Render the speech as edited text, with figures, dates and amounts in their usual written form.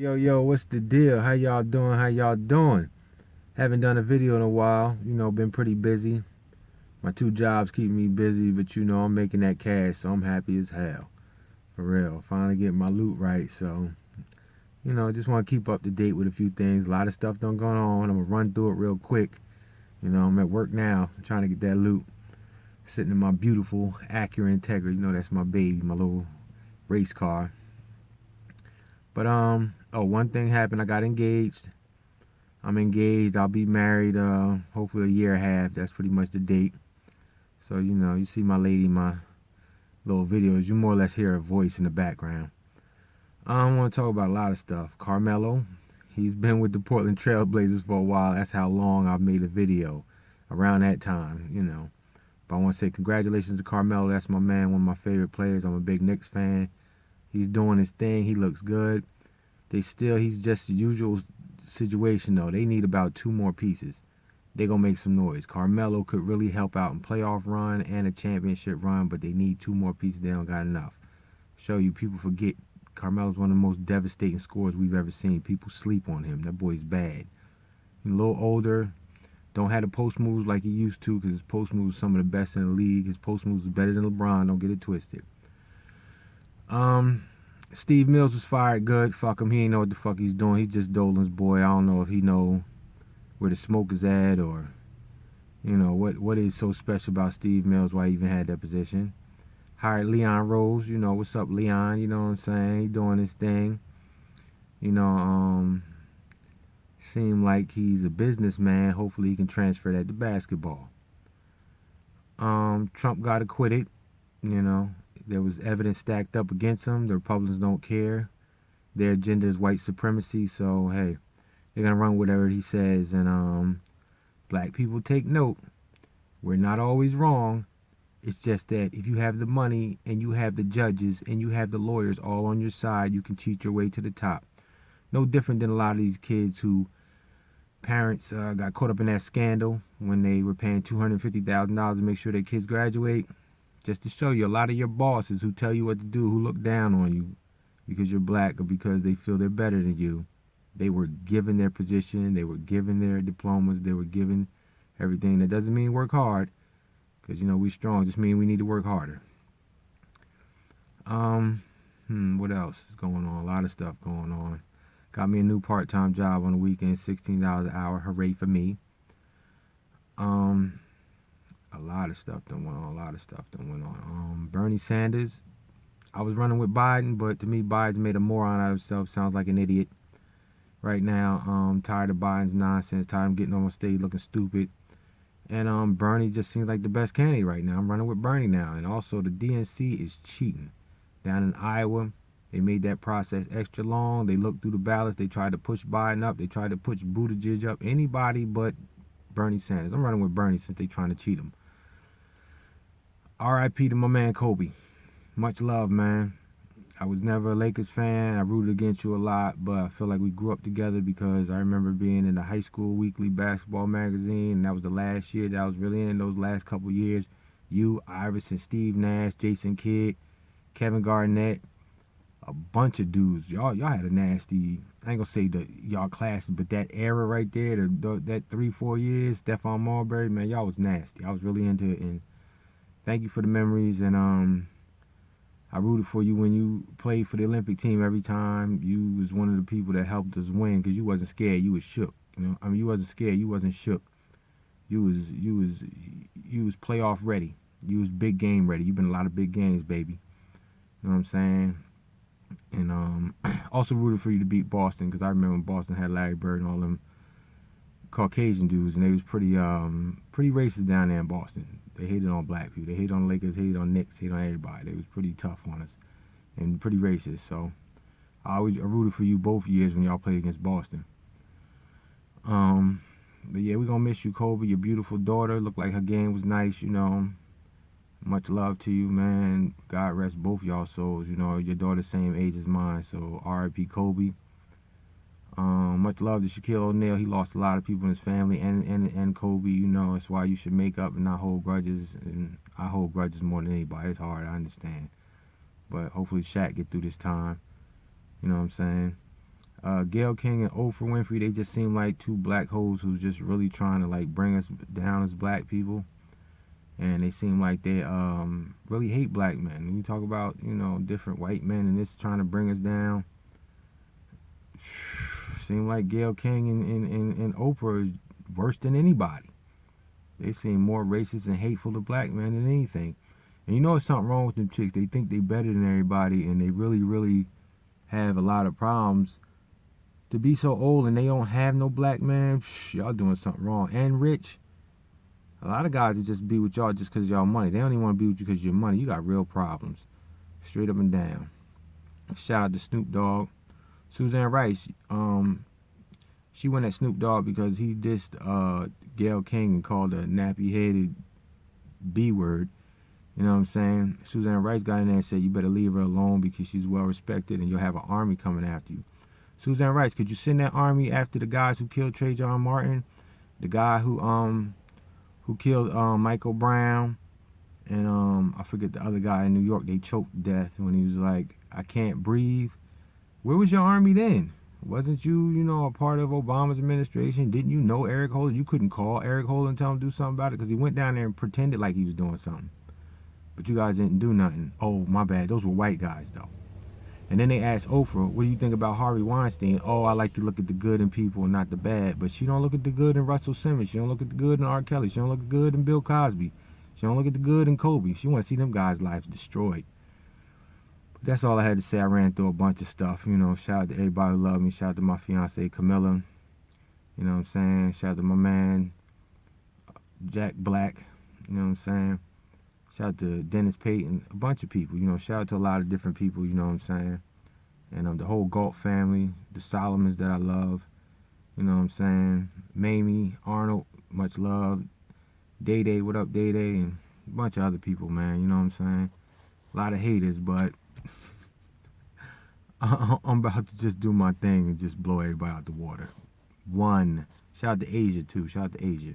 Yo, what's the deal? How y'all doing? How y'all doing? Haven't done a video in a while. Been pretty busy. My two jobs keep me busy, but I'm making that cash, so I'm happy as hell. For real. Finally getting my loot right, so just want to keep up to date with a few things. A lot of stuff done going on. I'm gonna run through it real quick. I'm at work now, trying to get that loot. Sitting in my beautiful Acura Integra. That's my baby, my little race car. But one thing happened. I got engaged. I'm engaged. I'll be married hopefully a year and a half. That's pretty much the date. So you see my lady in my little videos. You more or less hear her voice in the background. I want to talk about a lot of stuff. Carmelo, he's been with the Portland Trail Blazers for a while. That's how long I've made a video around that time. But I want to say congratulations to Carmelo. That's my man, one of my favorite players. I'm a big Knicks fan. He's doing his thing. He looks good. He's just the usual situation though. They need about two more pieces. They gonna make some noise. Carmelo could really help out in playoff run and a championship run, but they need two more pieces. They don't got enough. Show you, people forget Carmelo's one of the most devastating scorers we've ever seen. People sleep on him. That boy's bad. He's a little older. Don't have the post moves like he used to, because his post moves are some of the best in the league. His post moves are better than LeBron. Don't get it twisted. Steve Mills was fired. Good. Fuck him. He ain't know what the fuck he's doing. He's just Dolan's boy. I don't know if he know where the smoke is at, or what is so special about Steve Mills, why he even had that position. Hired Leon Rose. What's up, Leon? You know what I'm saying? He doing his thing. You know, um, Seem like he's a businessman. Hopefully he can transfer that to basketball. Trump got acquitted. You know, there was evidence stacked up against him. The Republicans don't care. Their agenda is white supremacy. So hey, they're gonna run whatever he says. And black people, take note. We're not always wrong. It's just that if you have the money and you have the judges and you have the lawyers all on your side, you can cheat your way to the top. No different than a lot of these kids who parents got caught up in that scandal when they were paying $250,000 to make sure their kids graduate. Just to show you, a lot of your bosses who tell you what to do, who look down on you because you're black or because they feel they're better than you, they were given their position, they were given their diplomas, they were given everything. That doesn't mean work hard, because we strong. Just mean we need to work harder. What else is going on? A lot of stuff going on. Got me a new part-time job on the weekend, $16 an hour. Hooray for me. A lot of stuff done went on. A lot of stuff done went on. Bernie Sanders. I was running with Biden, but to me, Biden made a moron out of himself. Sounds like an idiot right now. Tired of Biden's nonsense. Tired of getting on stage looking stupid. And Bernie just seems like the best candidate right now. I'm running with Bernie now. And also, the DNC is cheating. Down in Iowa, they made that process extra long. They looked through the ballots. They tried to push Biden up. They tried to push Buttigieg up. Anybody but Bernie Sanders. I'm running with Bernie since they trying to cheat him. R.I.P. to my man Kobe. Much love, man. I was never a Lakers fan. I rooted against you a lot, but I feel like we grew up together because I remember being in the high school weekly basketball magazine, and that was the last year that I was really in. Those last couple years, you, Iverson, Steve Nash, Jason Kidd, Kevin Garnett, a bunch of dudes. Y'all had a nasty. I ain't gonna say y'all class, but that era right there, that 3-4 years, Stephon Marbury, man, y'all was nasty. I was really into it, and thank you for the memories. And I rooted for you when you played for the Olympic team every time. You was one of the people that helped us win because you wasn't scared. You was shook. You wasn't scared. You wasn't shook. You was playoff ready. You was big game ready. You've been a lot of big games, baby. You know what I'm saying? And also rooted for you to beat Boston, because I remember when Boston had Larry Bird and all them Caucasian dudes, and they was pretty racist down there in Boston. They hated on black people. They hated on Lakers, hated on Knicks, hated on everybody. They was pretty tough on us and pretty racist. So I rooted for you both years when y'all played against Boston. But yeah, we gonna miss you, Kobe. Your beautiful daughter. Looked like her game was nice. Much love to you, man. God rest both y'all souls. Your daughter's same age as mine. So R.I.P. Kobe. Much love to Shaquille O'Neal. He lost a lot of people in his family, and Kobe. It's why you should make up and not hold grudges. And I hold grudges more than anybody. It's hard, I understand. But hopefully Shaq get through this time. You know what I'm saying? Gayle King and Oprah Winfrey, they just seem like two black hoes who's just really trying to like bring us down as black people. And they seem like they really hate black men. When you talk about, you know, different white men and this trying to bring us down, seem like Gayle King and Oprah is worse than anybody. They seem more racist and hateful to black men than anything. And you know there's something wrong with them chicks. They think they better than everybody, and they really, really have a lot of problems. To be so old and they don't have no black man, y'all doing something wrong. And rich. A lot of guys that just be with y'all just because y'all money. They don't even want to be with you because of your money. You got real problems. Straight up and down. Shout out to Snoop Dogg. Suzanne Rice, she went at Snoop Dogg because he dissed Gayle King and called her nappy-headed B word. You know what I'm saying? Suzanne Rice got in there and said, you better leave her alone because she's well respected and you'll have an army coming after you. Suzanne Rice, could you send that army after the guys who killed Trayvon Martin? The guy who killed Michael Brown, and I forget the other guy in New York. They choked to death when he was like, I can't breathe. Where was your army then? Wasn't you, you know, a part of Obama's administration? Didn't you know Eric Holder? You couldn't call Eric Holder and tell him to do something about it because he went down there and pretended like he was doing something. But you guys didn't do nothing. Oh, my bad. Those were white guys, though. And then they asked Oprah, what do you think about Harvey Weinstein? Oh, I like to look at the good in people and not the bad. But she don't look at the good in Russell Simmons. She don't look at the good in R. Kelly. She don't look at the good in Bill Cosby. She don't look at the good in Kobe. She want to see them guys' lives destroyed. But that's all I had to say. I ran through a bunch of stuff. You know, shout out to everybody who loved me. Shout out to my fiance Camilla. You know what I'm saying? Shout out to my man Jack Black. You know what I'm saying? Shout out to Dennis Payton. A bunch of people. You know, shout out to a lot of different people. You know what I'm saying? And the whole Galt family, the Solomons that I love, you know what I'm saying? Mamie, Arnold, much love. Day Day, what up, Day Day, and a bunch of other people, man. You know what I'm saying? A lot of haters, but I'm about to just do my thing and just blow everybody out the water. One. Shout out to Asia too. Shout out to Asia.